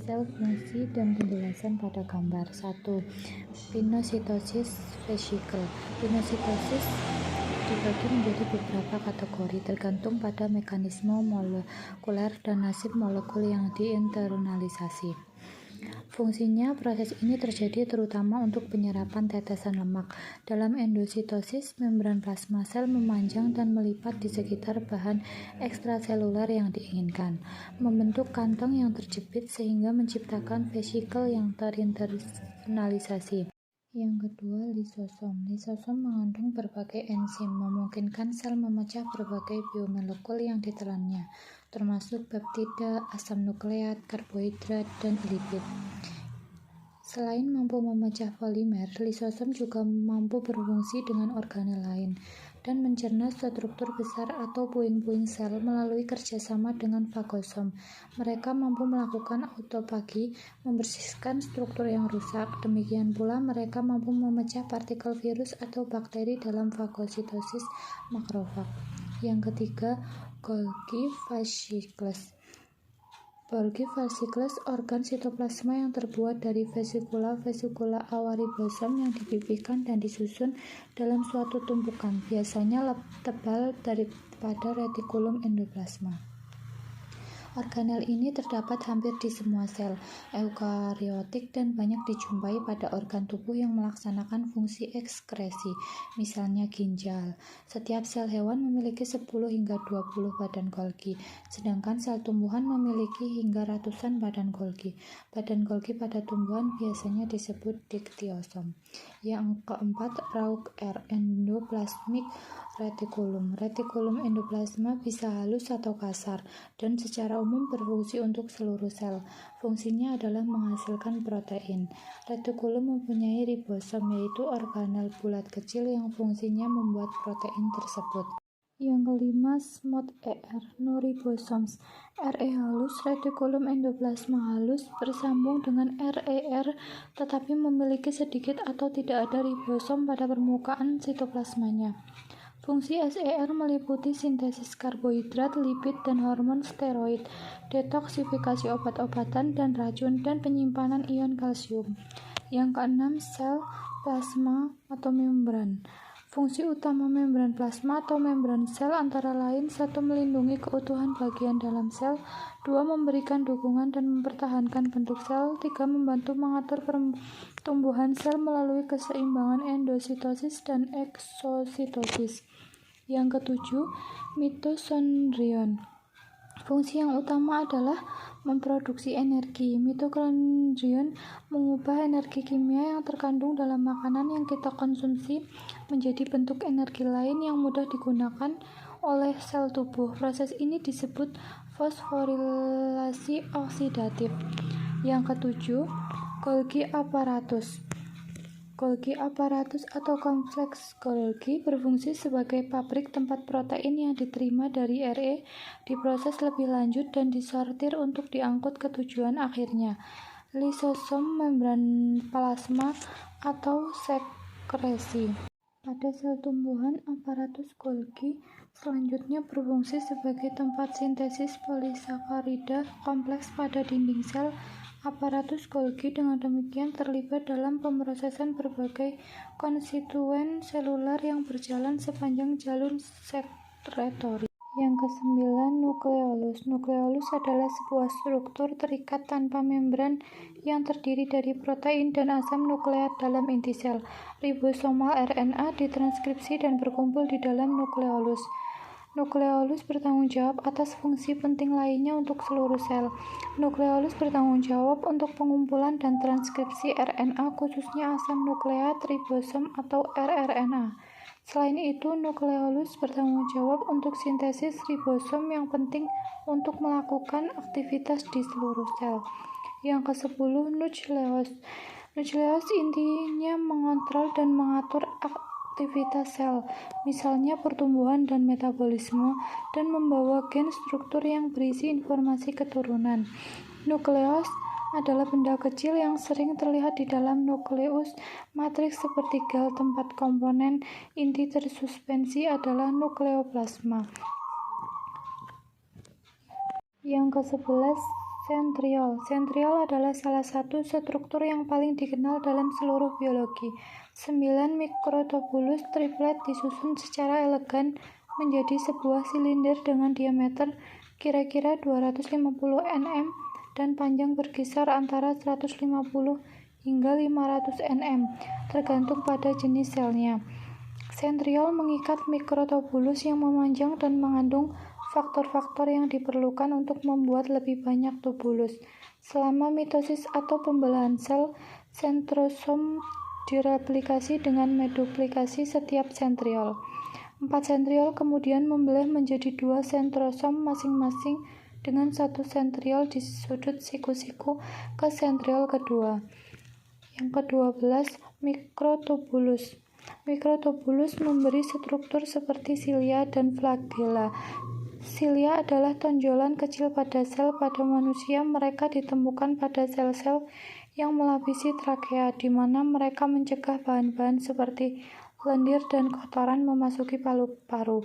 sel, fungsi, dan penjelasan pada gambar. 1. Pinositosis vesicle. Pinositosis dibagi menjadi beberapa kategori tergantung pada mekanisme molekuler dan nasib molekul yang diinternalisasi. Fungsinya, proses ini terjadi terutama untuk penyerapan tetesan lemak. Dalam endositosis, membran plasma sel memanjang dan melipat di sekitar bahan ekstraseluler yang diinginkan, membentuk kantong yang terjepit sehingga menciptakan vesikel yang terinternalisasi. Yang kedua, lisosom. Lisosom mengandung berbagai enzim, memungkinkan sel memecah berbagai biomolekul yang ditelannya, termasuk peptida, asam nukleat, karbohidrat, dan lipid. Selain mampu memecah polimer, lisosom juga mampu berfungsi dengan organel lain dan mencerna struktur besar atau puing-puing sel melalui kerjasama dengan fagosom. Mereka mampu melakukan autofagi, membersihkan struktur yang rusak. Demikian pula mereka mampu memecah partikel virus atau bakteri dalam fagositosis makrofag. Yang ketiga, Golgi fascicles. Golgi fascicles organ sitoplasma yang terbuat dari vesikula awaribosom yang dipipihkan dan disusun dalam suatu tumpukan, biasanya tebal daripada retikulum endoplasma. Organel ini terdapat hampir di semua sel eukariotik dan banyak dijumpai pada organ tubuh yang melaksanakan fungsi ekskresi, misalnya ginjal. Setiap sel hewan memiliki 10 hingga 20 badan Golgi, sedangkan sel tumbuhan memiliki hingga ratusan badan Golgi. Badan Golgi pada tumbuhan biasanya disebut diktiosom. Yang keempat, RAUC endoplasmic retikulum. Retikulum endoplasma bisa halus atau kasar dan secara umum berfungsi untuk seluruh sel. Fungsinya adalah menghasilkan protein. Retikulum mempunyai ribosom, yaitu organel bulat kecil yang fungsinya membuat protein tersebut. Yang kelima, SMOT-ER, no ribosomes. RE halus, retikulum endoplasma halus, bersambung dengan RER, tetapi memiliki sedikit atau tidak ada ribosom pada permukaan sitoplasmanya. Fungsi SER meliputi sintesis karbohidrat, lipid, dan hormon steroid, detoksifikasi obat-obatan dan racun, dan penyimpanan ion kalsium. Yang keenam, sel plasma atau membran. Fungsi utama membran plasma atau membran sel antara lain: 1. Melindungi keutuhan bagian dalam sel, 2. Memberikan dukungan dan mempertahankan bentuk sel, 3. Membantu mengatur pertumbuhan sel melalui keseimbangan endositosis dan eksositosis. Yang ketujuh, mitokondrion. Fungsi yang utama adalah memproduksi energi. Mitokondrion mengubah energi kimia yang terkandung dalam makanan yang kita konsumsi menjadi bentuk energi lain yang mudah digunakan oleh sel tubuh. Proses ini disebut fosforilasi oksidatif. Yang ketujuh, Golgi apparatus. Golgi apparatus atau kompleks Golgi berfungsi sebagai pabrik tempat protein yang diterima dari RE diproses lebih lanjut dan disortir untuk diangkut ke tujuan akhirnya, lisosom, membran plasma, atau sekresi. Pada sel tumbuhan, aparatus Golgi selanjutnya berfungsi sebagai tempat sintesis polisakarida kompleks pada dinding sel. Aparatus Golgi dengan demikian terlibat dalam pemrosesan berbagai konstituen seluler yang berjalan sepanjang jalur sekretory. Yang kesembilan, nukleolus. Nukleolus adalah sebuah struktur terikat tanpa membran yang terdiri dari protein dan asam nukleat dalam inti sel. Ribosomal RNA ditranskripsi dan berkumpul di dalam nukleolus. Nukleolus bertanggung jawab atas fungsi penting lainnya untuk seluruh sel. Nukleolus bertanggung jawab untuk pengumpulan dan transkripsi RNA, khususnya asam nukleat, ribosom, atau rRNA. Selain itu, nukleolus bertanggung jawab untuk sintesis ribosom yang penting untuk melakukan aktivitas di seluruh sel. Yang ke-10, nukleus. Nukleus intinya mengontrol dan mengatur aktivitas sel, misalnya pertumbuhan dan metabolisme, dan membawa gen struktur yang berisi informasi keturunan. Nukleus adalah benda kecil yang sering terlihat di dalam nukleus matriks sepertiga. Tempat komponen inti tersuspensi adalah nukleoplasma. Yang ke-11, Sentriol adalah salah satu struktur yang paling dikenal dalam seluruh biologi. 9 mikrotubulus triplet disusun secara elegan menjadi sebuah silinder dengan diameter kira-kira 250 nm dan panjang berkisar antara 150 hingga 500 nm, tergantung pada jenis selnya. Sentriol mengikat mikrotubulus yang memanjang dan mengandung faktor-faktor yang diperlukan untuk membuat lebih banyak tubulus. Selama mitosis atau pembelahan sel, sentrosom direplikasi dengan meduplikasi setiap sentriol. 4 sentriol kemudian membelah menjadi 2 sentrosom masing-masing dengan 1 sentriol di sudut siku-siku ke sentriol kedua. Yang ke-12, mikrotubulus. Mikrotubulus memberi struktur seperti silia dan flagella. Silia adalah tonjolan kecil pada sel. Pada manusia, mereka ditemukan pada sel-sel yang melapisi trakea, di mana mereka mencegah bahan-bahan seperti lendir dan kotoran memasuki paru-paru.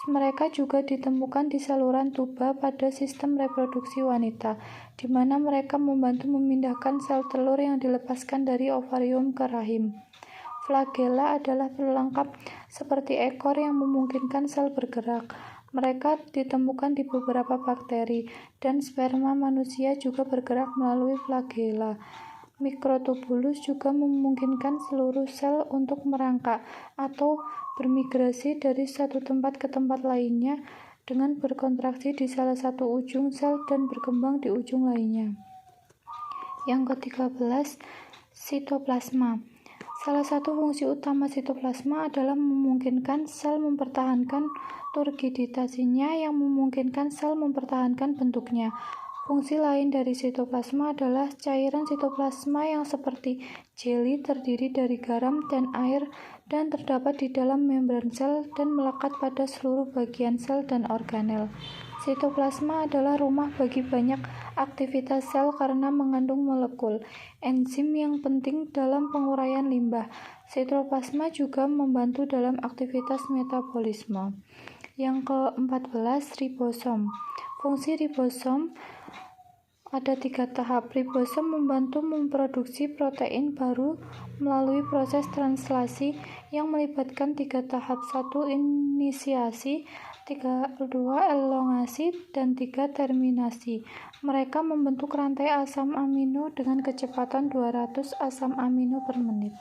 Mereka juga ditemukan di saluran tuba pada sistem reproduksi wanita, di mana mereka membantu memindahkan sel telur yang dilepaskan dari ovarium ke rahim. Flagella adalah pelengkap seperti ekor yang memungkinkan sel bergerak. Mereka ditemukan di beberapa bakteri, dan sperma manusia juga bergerak melalui flagella. Mikrotubulus juga memungkinkan seluruh sel untuk merangkak atau bermigrasi dari satu tempat ke tempat lainnya dengan berkontraksi di salah satu ujung sel dan berkembang di ujung lainnya. Yang ke-13, sitoplasma. Salah satu fungsi utama sitoplasma adalah memungkinkan sel mempertahankan turgiditasinya yang memungkinkan sel mempertahankan bentuknya. Fungsi lain dari sitoplasma adalah cairan sitoplasma yang seperti jeli terdiri dari garam dan air dan terdapat di dalam membran sel dan melekat pada seluruh bagian sel dan organel. Sitoplasma adalah rumah bagi banyak aktivitas sel karena mengandung molekul enzim yang penting dalam penguraian limbah. Sitoplasma juga membantu dalam aktivitas metabolisme. Yang ke-14, ribosom. Fungsi ribosom ada 3 tahap. Ribosom membantu memproduksi protein baru melalui proses translasi yang melibatkan 3 tahap. 1. Inisiasi, 2. elongasi, dan 3. terminasi. Mereka membentuk rantai asam amino dengan kecepatan 200 asam amino per menit.